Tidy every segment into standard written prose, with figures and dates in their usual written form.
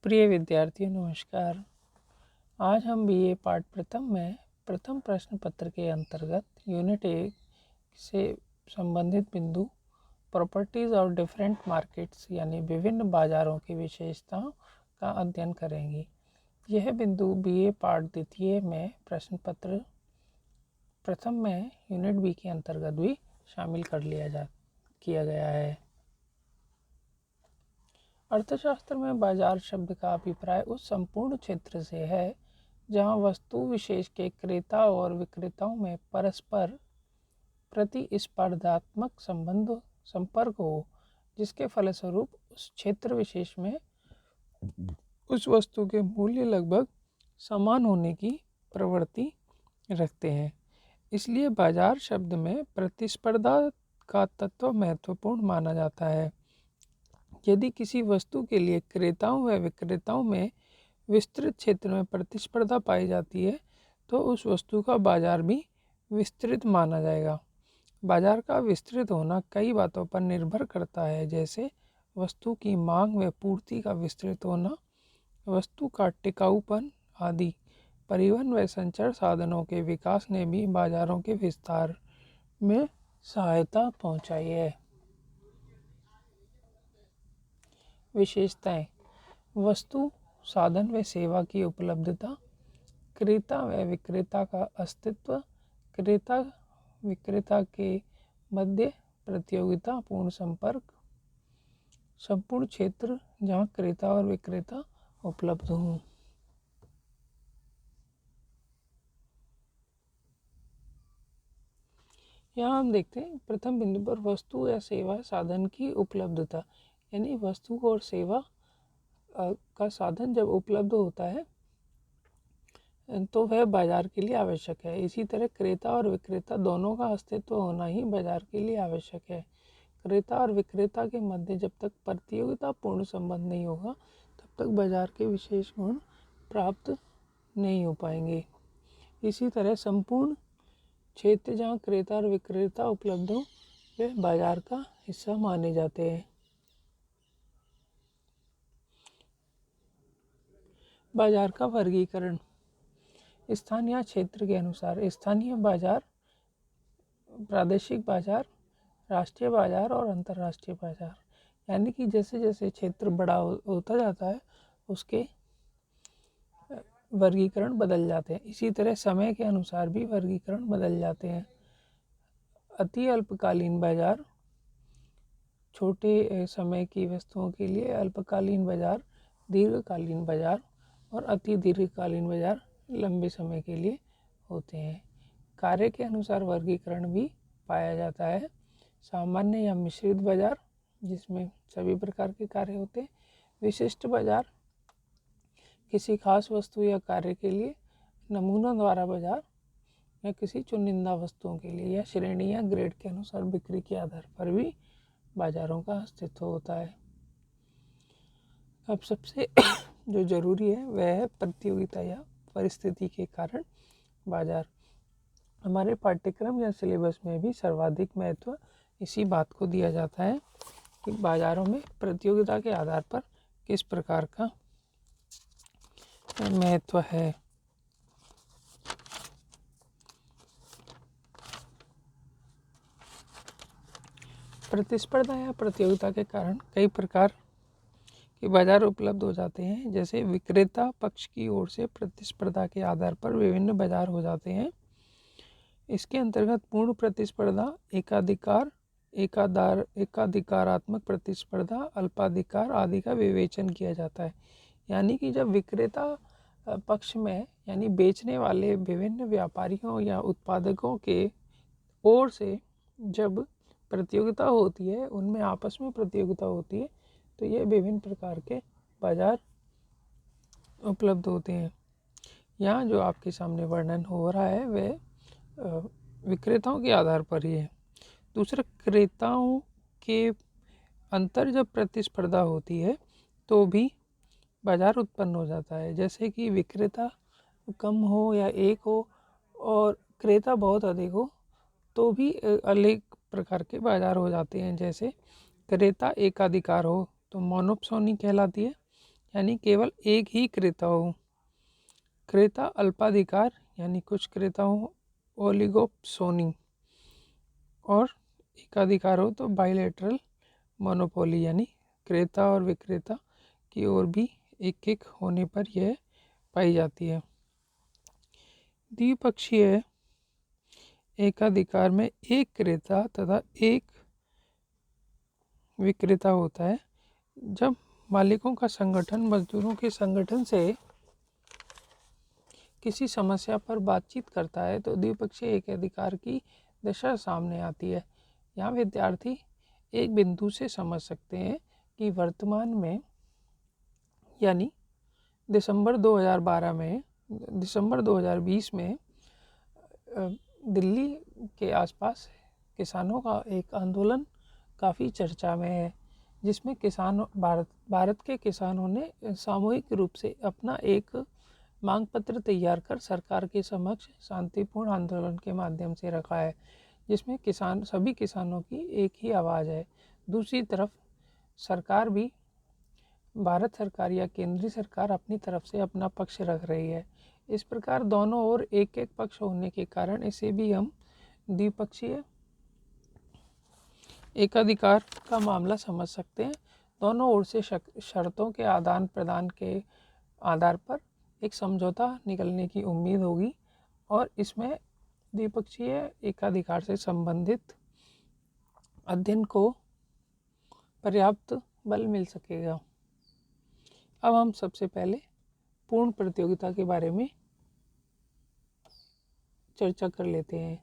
प्रिय विद्यार्थियों नमस्कार। आज हम बीए पाठ प्रथम में प्रथम प्रश्न पत्र के अंतर्गत यूनिट 1 से संबंधित बिंदु प्रॉपर्टीज़ ऑफ डिफरेंट मार्केट्स यानी विभिन्न बाजारों की विशेषताओं का अध्ययन करेंगे। यह बिंदु बीए पाठ द्वितीय में प्रश्न पत्र प्रथम में यूनिट बी के अंतर्गत भी शामिल किया गया है। अर्थशास्त्र में बाजार शब्द का अभिप्राय उस संपूर्ण क्षेत्र से है जहां वस्तु विशेष के क्रेता और विक्रेताओं में परस्पर प्रतिस्पर्धात्मक संपर्क हो, जिसके फलस्वरूप उस क्षेत्र विशेष में उस वस्तु के मूल्य लगभग समान होने की प्रवृत्ति रखते हैं। इसलिए बाजार शब्द में प्रतिस्पर्धा का तत्व महत्वपूर्ण माना जाता है। यदि किसी वस्तु के लिए क्रेताओं व विक्रेताओं में विस्तृत क्षेत्र में प्रतिस्पर्धा पाई जाती है तो उस वस्तु का बाजार भी विस्तृत माना जाएगा। बाजार का विस्तृत होना कई बातों पर निर्भर करता है, जैसे वस्तु की मांग व पूर्ति का विस्तृत होना, वस्तु का टिकाऊपन आदि। परिवहन व संचार साधनों के विकास ने भी बाजारों के विस्तार में सहायता पहुंचाई है। विशेषताएं: वस्तु, साधन व सेवा की उपलब्धता, क्रेता व विक्रेता का अस्तित्व, क्रेता विक्रेता के मध्य प्रतियोगितापूर्ण संपर्क, संपूर्ण क्षेत्र जहां क्रेता और विक्रेता उपलब्ध हों। यहाँ हम देखते हैं प्रथम बिंदु पर वस्तु या सेवा साधन की उपलब्धता, यानी वस्तु और सेवा का साधन जब उपलब्ध होता है तो वह बाजार के लिए आवश्यक है। इसी तरह क्रेता और विक्रेता दोनों का अस्तित्व होना ही बाजार के लिए आवश्यक है। क्रेता और विक्रेता के मध्य जब तक प्रतियोगितापूर्ण संबंध नहीं होगा तब तक बाजार के विशेष गुण प्राप्त नहीं हो पाएंगे। इसी तरह संपूर्ण क्षेत्र जहाँ क्रेता और विक्रेता उपलब्ध हो वे बाजार का हिस्सा माने जाते हैं। बाजार का वर्गीकरण: स्थानीय क्षेत्र के अनुसार स्थानीय बाजार, प्रादेशिक बाजार, राष्ट्रीय बाजार और अंतर्राष्ट्रीय बाजार, यानी कि जैसे जैसे क्षेत्र बड़ा होता जाता है उसके वर्गीकरण बदल जाते हैं। इसी तरह समय के अनुसार भी वर्गीकरण बदल जाते हैं। अति अल्पकालीन बाजार, छोटे समय की वस्तुओं के लिए अल्पकालीन बाजार, दीर्घकालीन बाजार और अति दीर्घकालीन बाजार लंबे समय के लिए होते हैं। कार्य के अनुसार वर्गीकरण भी पाया जाता है। सामान्य या मिश्रित बाजार, जिसमें सभी प्रकार के कार्य होते हैं। विशिष्ट बाजार, किसी खास वस्तु या कार्य के लिए। नमूना द्वारा बाजार, या किसी चुनिंदा वस्तुओं के लिए, या श्रेणी या ग्रेड के अनुसार बिक्री के आधार पर भी बाजारों का अस्तित्व होता है। अब सबसे जो जरूरी है वह है प्रतियोगिता या परिस्थिति के कारण बाजार। हमारे पाठ्यक्रम या सिलेबस में भी सर्वाधिक महत्व इसी बात को दिया जाता है कि बाजारों में प्रतियोगिता के आधार पर किस प्रकार का महत्व है। प्रतिस्पर्धा या प्रतियोगिता के कारण कई प्रकार के बाजार उपलब्ध हो जाते हैं। जैसे विक्रेता पक्ष की ओर से प्रतिस्पर्धा के आधार पर विभिन्न बाजार हो जाते हैं। इसके अंतर्गत पूर्ण प्रतिस्पर्धा, एकाधिकारात्मक प्रतिस्पर्धा, अल्पाधिकार आदि का विवेचन किया जाता है। यानी कि जब विक्रेता पक्ष में यानी बेचने वाले विभिन्न व्यापारियों या उत्पादकों के ओर से जब प्रतियोगिता होती है, उनमें आपस में प्रतियोगिता होती है, तो ये विभिन्न प्रकार के बाजार उपलब्ध होते हैं। यहाँ जो आपके सामने वर्णन हो रहा है वह विक्रेताओं के आधार पर ही है। दूसरा, क्रेताओं के अंतर जब प्रतिस्पर्धा होती है तो भी बाजार उत्पन्न हो जाता है। जैसे कि विक्रेता कम हो या एक हो और क्रेता बहुत अधिक हो तो भी अलग प्रकार के बाजार हो जाते हैं। जैसे क्रेता एकाधिकार हो तो मोनोपोली कहलाती है, यानी केवल एक ही क्रेता हो। क्रेता अल्पाधिकार यानी कुछ क्रेता हो ओलिगोप्सोनी, और एकाधिकार हो तो बाइलेटरल मोनोपोली यानी क्रेता और विक्रेता की ओर भी एक एक होने पर यह पाई जाती है। द्विपक्षीय एकाधिकार में एक क्रेता तथा एक विक्रेता होता है। जब मालिकों का संगठन मजदूरों के संगठन से किसी समस्या पर बातचीत करता है तो द्विपक्षीय एकाधिकार की दशा सामने आती है। यहाँ विद्यार्थी एक बिंदु से समझ सकते हैं कि वर्तमान में यानी दिसंबर 2020 में दिल्ली के आसपास किसानों का एक आंदोलन काफ़ी चर्चा में है, जिसमें भारत के किसानों ने सामूहिक रूप से अपना एक मांग पत्र तैयार कर सरकार के समक्ष शांतिपूर्ण आंदोलन के माध्यम से रखा है, जिसमें सभी किसानों की एक ही आवाज़ है। दूसरी तरफ सरकार भी, भारत सरकार या केंद्रीय सरकार अपनी तरफ से अपना पक्ष रख रही है। इस प्रकार दोनों ओर एक एक पक्ष होने के कारण इसे भी हम द्विपक्षीय एकाधिकार का मामला समझ सकते हैं। दोनों ओर से शर्तों के आदान प्रदान के आधार पर एक समझौता निकलने की उम्मीद होगी और इसमें द्विपक्षीय एकाधिकार से संबंधित अध्ययन को पर्याप्त बल मिल सकेगा। अब हम सबसे पहले पूर्ण प्रतियोगिता के बारे में चर्चा कर लेते हैं।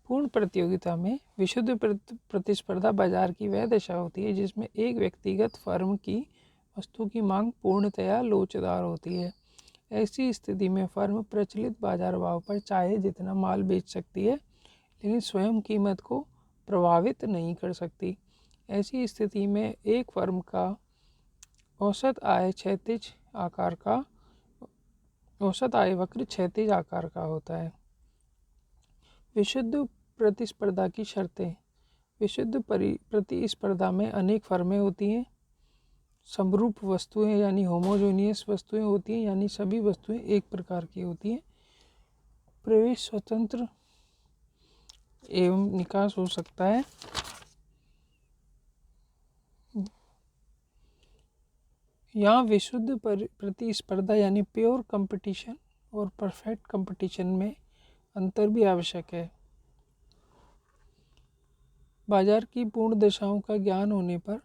पूर्ण प्रतियोगिता में विशुद्ध प्रतिस्पर्धा बाजार की वह दशा होती है जिसमें एक व्यक्तिगत फर्म की वस्तु की मांग पूर्णतया लोचदार होती है। ऐसी स्थिति में फर्म प्रचलित बाजार भाव पर चाहे जितना माल बेच सकती है, लेकिन स्वयं कीमत को प्रभावित नहीं कर सकती। ऐसी स्थिति में एक फर्म का औसत आय वक्र क्षैतिज आकार का होता है। विशुद्ध प्रतिस्पर्धा की शर्तें। विशुद्ध प्रतिस्पर्धा में अनेक फर्में होती हैं। समरूप वस्तुएं यानी होमोजेनियस वस्तुएं होती हैं, यानी सभी वस्तुएं एक प्रकार की होती हैं। प्रवेश स्वतंत्र एवं निकास हो सकता है। यहाँ विशुद्ध प्रतिस्पर्धा यानी प्योर कंपटीशन और परफेक्ट कंपटीशन में अंतर भी आवश्यक है। बाजार की पूर्ण दशाओं का ज्ञान होने पर,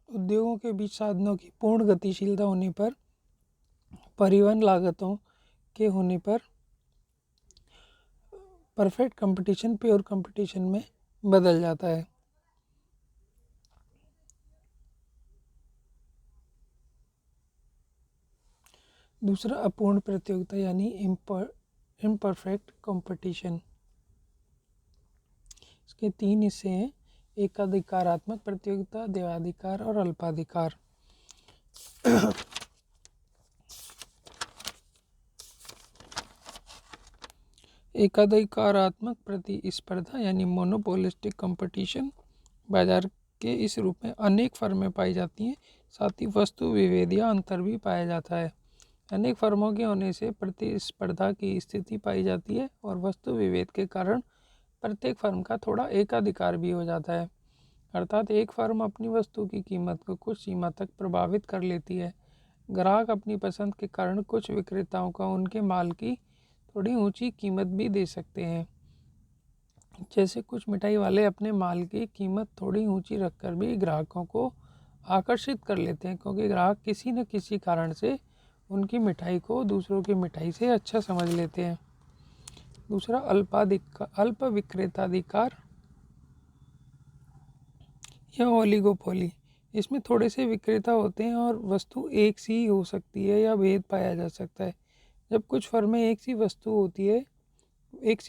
उद्योगों के बीच साधनों की पूर्ण गतिशीलता होने पर, परिवहन लागतों के होने पर परफेक्ट कंपटीशन प्योर कंपटीशन में बदल जाता है। दूसरा अपूर्ण प्रतियोगिता यानी इम्परफेक्ट कंपटीशन। इसके 3 हिस्से हैं: एकाधिकारात्मक प्रतियोगिता, द्वैधाधिकार और अल्पाधिकार। एकाधिकारात्मक प्रतिस्पर्धा यानी मोनोपोलिस्टिक कंपटीशन। बाजार के इस रूप में अनेक फर्में पाई जाती हैं, साथ ही वस्तु विभेद या अंतर भी पाया जाता है। अनेक फर्मों के होने से प्रतिस्पर्धा की स्थिति पाई जाती है और वस्तु विभेद के कारण प्रत्येक फर्म का थोड़ा एकाधिकार भी हो जाता है। अर्थात एक फर्म अपनी वस्तु की कीमत को कुछ सीमा तक प्रभावित कर लेती है। ग्राहक अपनी पसंद के कारण कुछ विक्रेताओं का उनके माल की थोड़ी ऊंची कीमत भी दे सकते हैं। जैसे कुछ मिठाई वाले अपने माल की कीमत थोड़ी ऊंची रखकर भी ग्राहकों को आकर्षित कर लेते हैं, क्योंकि ग्राहक किसी न किसी कारण से उनकी मिठाई को दूसरों की मिठाई से अच्छा समझ लेते हैं। दूसरा अल्प विक्रेताधिकार या ओलिगोपोली। इसमें थोड़े से विक्रेता होते हैं और वस्तु एक सी हो सकती है या भेद पाया जा सकता है। जब कुछ फर्में एक सी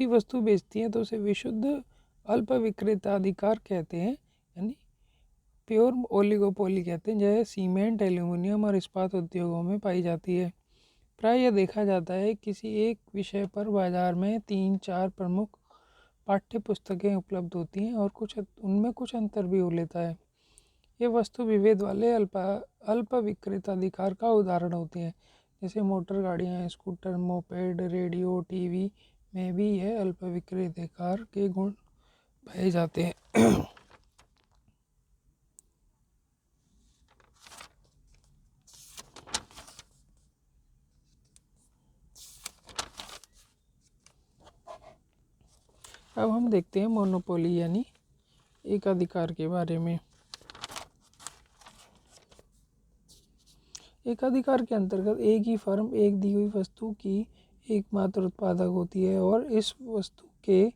वस्तु बेचती हैं तो उसे विशुद्ध अल्प विक्रेताधिकार कहते हैं। यानी प्योर ओलिगोपोली कहते हैं, जैसे सीमेंट, एल्यूमिनियम और इस्पात उद्योगों में पाई जाती है। प्राय यह देखा जाता है किसी एक विषय पर बाजार में 3-4 प्रमुख पाठ्य पुस्तकें उपलब्ध होती हैं और उनमें कुछ अंतर भी हो लेता है। ये वस्तु विभेद वाले अल्प विक्रेताधिकार का उदाहरण होती हैं, जैसे मोटर गाड़ियाँ, स्कूटर, मोपेड, रेडियो, टीवी में भी यह अल्प विक्रेताधिकार के गुण पाए जाते हैं। अब हम देखते हैं मोनोपोली यानी एकाधिकार के बारे में। एकाधिकार के अंतर्गत एक ही फर्म एक दी हुई वस्तु की एकमात्र उत्पादक होती है और इस वस्तु के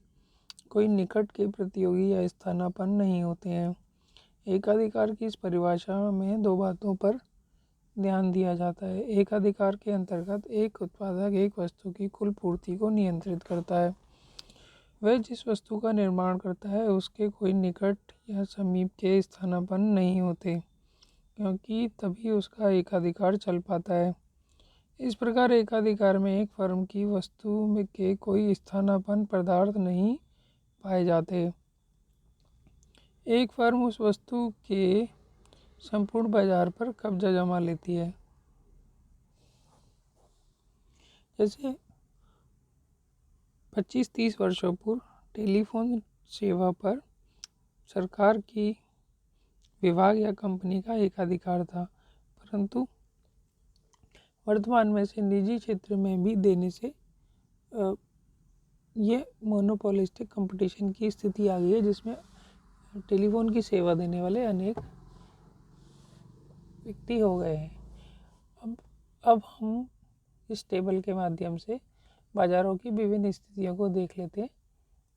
कोई निकट के प्रतियोगी या स्थानापन्न नहीं होते हैं। एकाधिकार की इस परिभाषा में 2 बातों पर ध्यान दिया जाता है। एकाधिकार के अंतर्गत एक उत्पादक एक वस्तु की कुल पूर्ति को नियंत्रित करता है। वह जिस वस्तु का निर्माण करता है उसके कोई निकट या समीप के स्थानापन्न नहीं होते, क्योंकि तभी उसका एकाधिकार चल पाता है। इस प्रकार एकाधिकार में एक फर्म की वस्तु में के कोई स्थानापन्न पदार्थ नहीं पाए जाते। एक फर्म उस वस्तु के संपूर्ण बाजार पर कब्जा जमा लेती है। जैसे 25-30 वर्षों पूर्व टेलीफोन सेवा पर सरकार की विभाग या कंपनी का एकाधिकार था, परंतु वर्तमान में से निजी क्षेत्र में भी देने से ये मोनोपोलिस्टिक कंपटीशन की स्थिति आ गई है, जिसमें टेलीफोन की सेवा देने वाले अनेक व्यक्ति हो गए हैं। अब हम इस टेबल के माध्यम से बाजारों की विभिन्न स्थितियों को देख लेते हैं।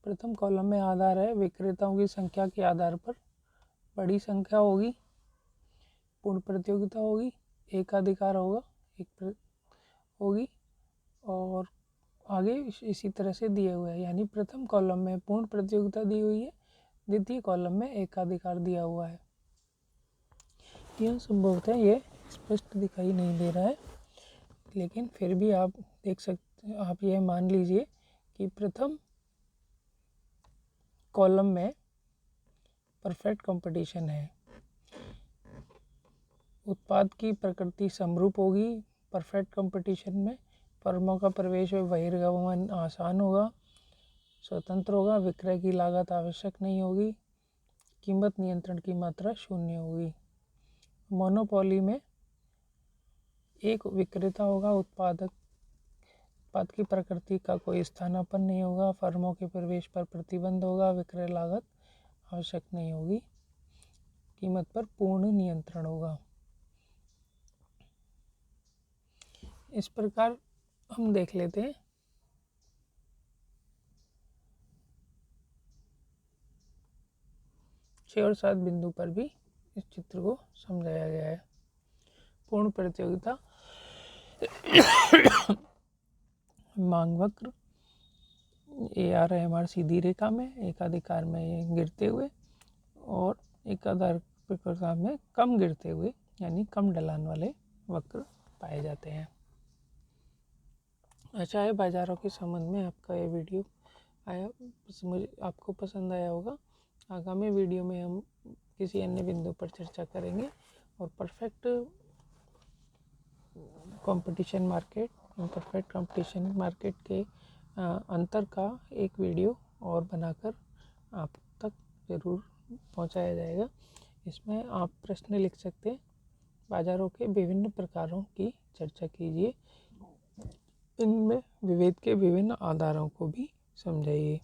प्रथम कॉलम में आधार है, विक्रेताओं की संख्या के आधार पर बड़ी संख्या होगी, पूर्ण प्रतियोगिता होगी, एकाधिकार होगा, होगी और आगे इसी तरह से दिए हुए हैं। यानी प्रथम कॉलम में पूर्ण प्रतियोगिता दी हुई है, द्वितीय कॉलम में एकाधिकार दिया हुआ है। यह संभवतः ये स्पष्ट दिखाई नहीं दे रहा है, लेकिन फिर भी आप देख सकते, आप यह मान लीजिए कि प्रथम कॉलम में परफेक्ट कंपटीशन है। उत्पाद की प्रकृति समरूप होगी। परफेक्ट कंपटीशन में फर्मों का प्रवेश व बहिर्गमन आसान होगा, स्वतंत्र होगा, विक्रय की लागत आवश्यक नहीं होगी, कीमत नियंत्रण की मात्रा 0 होगी। मोनोपोली में एक विक्रेता होगा, उत्पाद की प्रकृति का कोई स्थानापन्न नहीं होगा, फर्मों के प्रवेश पर प्रतिबंध होगा, विक्रय लागत आवश्यक नहीं होगी, कीमत पर पूर्ण नियंत्रण होगा। इस प्रकार हम देख लेते हैं। छः और 7 बिंदु पर भी इस चित्र को समझाया गया है। पूर्ण प्रतियोगिता मांग वक्र, ARMR सीधी रेखा में, एकाधिकार में ये गिरते हुए और एकाधिकार में कम गिरते हुए यानी कम ढलान वाले वक्र पाए जाते हैं। अच्छा है, बाजारों के संबंध में आपका ये वीडियो आया, मुझे आपको पसंद आया होगा। आगामी वीडियो में हम किसी अन्य बिंदु पर चर्चा करेंगे और perfect competition market, perfect competition market के अंतर का एक वीडियो और बनाकर आप तक ज़रूर पहुंचाया जाएगा। इसमें आप प्रश्न लिख सकते हैं, बाजारों के विभिन्न प्रकारों की चर्चा कीजिए, इनमें विभेद के विभिन्न आधारों को भी समझाइए।